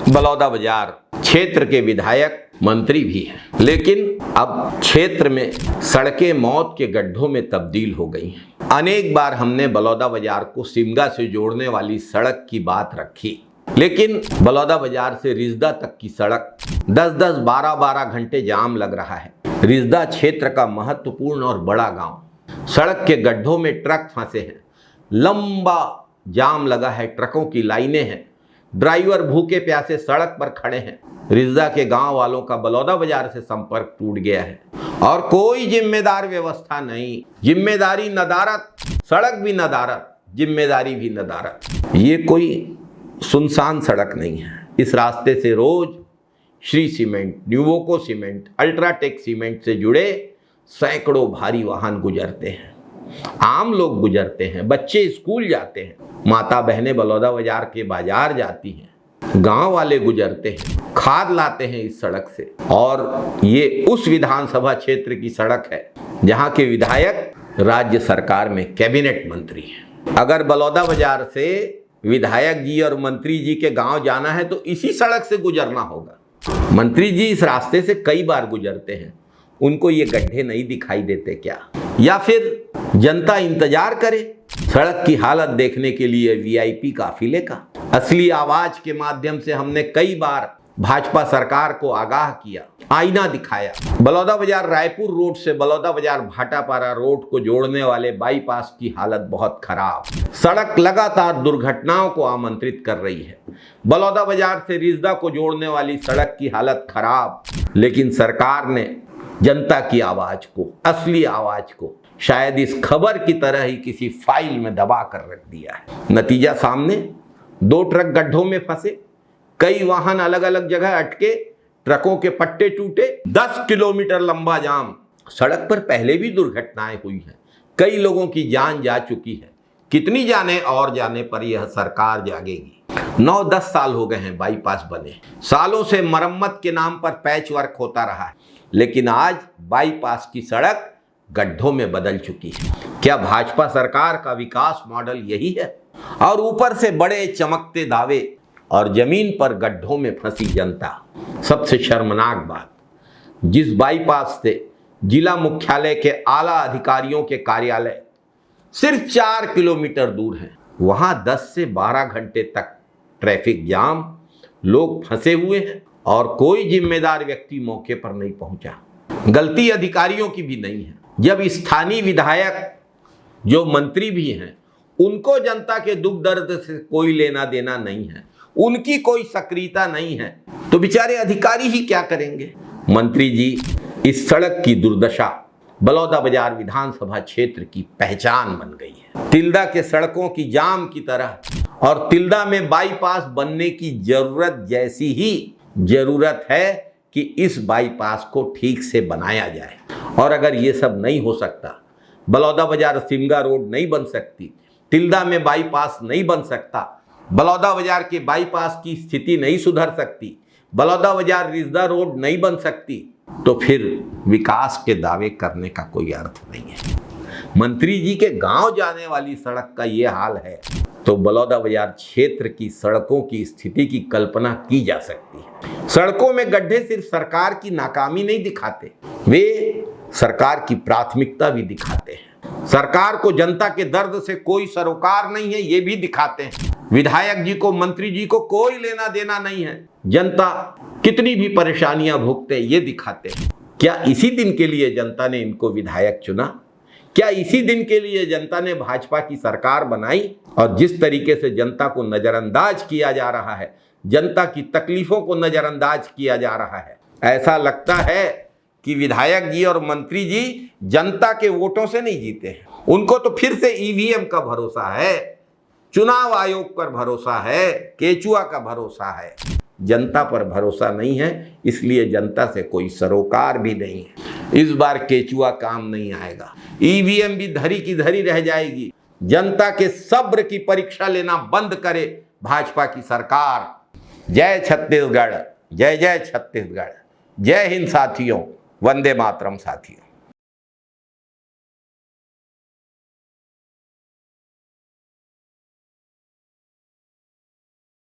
बलौदाबाजार क्षेत्र के विधायक मंत्री भी हैं, लेकिन अब क्षेत्र में सड़कें मौत के गड्ढों में तब्दील हो गई हैं। अनेक बार हमने बलौदाबाजार को सिमगा से जोड़ने वाली सड़क की बात रखी, लेकिन बलौदाबाजार से रिजदा तक की सड़क 10-10, 12-12 घंटे जाम लग रहा है। रिजदा क्षेत्र का महत्वपूर्ण और बड़ा गांव, सड़क के गड्ढों में ट्रक फंसे हैं, लंबा जाम लगा है, ट्रकों की लाइनें हैं, ड्राइवर भूखे प्यासे सड़क पर खड़े हैं। रिजदा के गांव वालों का बलौदाबाजार से संपर्क टूट गया है और कोई जिम्मेदार व्यवस्था नहीं। जिम्मेदारी नदारत, सड़क भी नदारत, जिम्मेदारी भी नदारत। ये कोई सुनसान सड़क नहीं है। इस रास्ते से रोज Shree Cement, Nuvoco Cement, UltraTech Cement से जुड़े सैकड़ों भारी वाहन गुजरते हैं, आम लोग गुजरते हैं, बच्चे स्कूल जाते हैं, माता बहनें बलौदाबाजार के बाजार जाती हैं, गांव वाले गुजरते हैं, खाद लाते हैं इस सड़क से। और ये उस विधानसभा क्षेत्र की सड़क है जहां के विधायक राज्य सरकार में कैबिनेट मंत्री हैं। अगर बलौदाबाजार से विधायक जी और मंत्री जी के गांव जाना है तो इसी सड़क से गुजरना होगा। मंत्री जी इस रास्ते से कई बार गुजरते हैं, उनको ये गड्ढे नहीं दिखाई देते क्या? या फिर जनता इंतजार करे सड़क की हालत देखने के लिए वीआईपी काफिले का? असली आवाज के माध्यम से हमने कई बार भाजपा सरकार को आगाह किया, आईना दिखाया। बलौदाबाजार रायपुर रोड से बलौदाबाजार भाटापारा रोड को जोड़ने वाले बाईपास की हालत बहुत खराब, सड़क लगातार दुर्घटनाओं को आमंत्रित कर रही है। बलौदाबाजार से रिजदा को जोड़ने वाली सड़क की हालत खराब, लेकिन सरकार ने जनता की आवाज को, असली आवाज को शायद इस खबर की तरह ही किसी फाइल में दबा कर रख दिया है। नतीजा सामने, 2 ट्रक गड्ढों में फंसे, कई वाहन अलग अलग जगह अटके, ट्रकों के पट्टे टूटे, 10 किलोमीटर लंबा जाम। सड़क पर पहले भी दुर्घटनाएं हुई हैं, कई लोगों की जान जा चुकी है। कितनी जाने और जाने पर यह सरकार जागेगी? 9-10 साल हो गए हैं बाईपास बने, सालों से मरम्मत के नाम पर पैच वर्क होता रहा है, लेकिन आज बाईपास की सड़क गड्ढों में बदल चुकी है। क्या भाजपा सरकार का विकास मॉडल यही है? और ऊपर से बड़े चमकते दावे और जमीन पर गड्ढों में फंसी जनता। सबसे शर्मनाक बात, जिस बाईपास से जिला मुख्यालय के आला अधिकारियों के कार्यालय सिर्फ 4 किलोमीटर दूर हैं, वहां 10 से 12 घंटे तक ट्रैफिक जाम, लोग फंसे हुए हैं और कोई जिम्मेदार व्यक्ति मौके पर नहीं पहुंचा। गलती अधिकारियों की भी नहीं है। जब स्थानीय विधायक जो मंत्री भी हैं, उनको जनता के दुख दर्द से कोई लेना देना नहीं है, उनकी कोई सक्रियता नहीं है, तो बेचारे अधिकारी ही क्या करेंगे? मंत्री जी, इस सड़क की दुर्दशा बलौदाबाजार विधानसभा क्षेत्र की पहचान बन गई है। तिल्दा के सड़कों की जाम की तरह और तिल्दा में बाईपास बनने की जरूरत जैसी ही जरूरत है कि इस बाईपास को ठीक से बनाया जाए। और अगर ये सब नहीं हो सकता, बलौदाबाजार सिमगा रोड नहीं बन सकती, तिल्दा में बाईपास नहीं बन सकता, बलौदाबाजार के बाईपास की स्थिति नहीं सुधर सकती, बलौदाबाजार रिजदा रोड नहीं बन सकती, तो फिर विकास के दावे करने का कोई अर्थ नहीं है। मंत्री जी के गांव जाने वाली सड़क का ये हाल है, तो बलौदाबाजार क्षेत्र की सड़कों की स्थिति की कल्पना की जा सकती है। सड़कों में गड्ढे सिर्फ सरकार की नाकामी नहीं दिखाते, वे सरकार की प्राथमिकता भी दिखाते हैं। सरकार को जनता के दर्द से कोई सरोकार नहीं है, ये भी दिखाते हैं। विधायक जी को, मंत्री जी को कोई लेना देना नहीं है, जनता कितनी भी परेशानियां भोगते, ये दिखाते हैं। क्या इसी दिन के लिए जनता ने इनको विधायक चुना? क्या इसी दिन के लिए जनता ने भाजपा की सरकार बनाई? और जिस तरीके से जनता को नजरअंदाज किया जा रहा है, जनता की तकलीफों को नजरअंदाज किया जा रहा है, ऐसा लगता है कि विधायक जी और मंत्री जी जनता के वोटों से नहीं जीते हैं। उनको तो फिर से ईवीएम का भरोसा है, चुनाव आयोग पर भरोसा है, केचुआ का भरोसा है, जनता पर भरोसा नहीं है। इसलिए जनता से कोई सरोकार भी नहीं है। इस बार केचुआ काम नहीं आएगा, ईवीएम भी धरी की धरी रह जाएगी। जनता के सब्र की परीक्षा लेना बंद करे भाजपा की सरकार। जय छत्तीसगढ़, जय जय छत्तीसगढ़, जय हिंद साथियों, वंदे मातरम साथियों।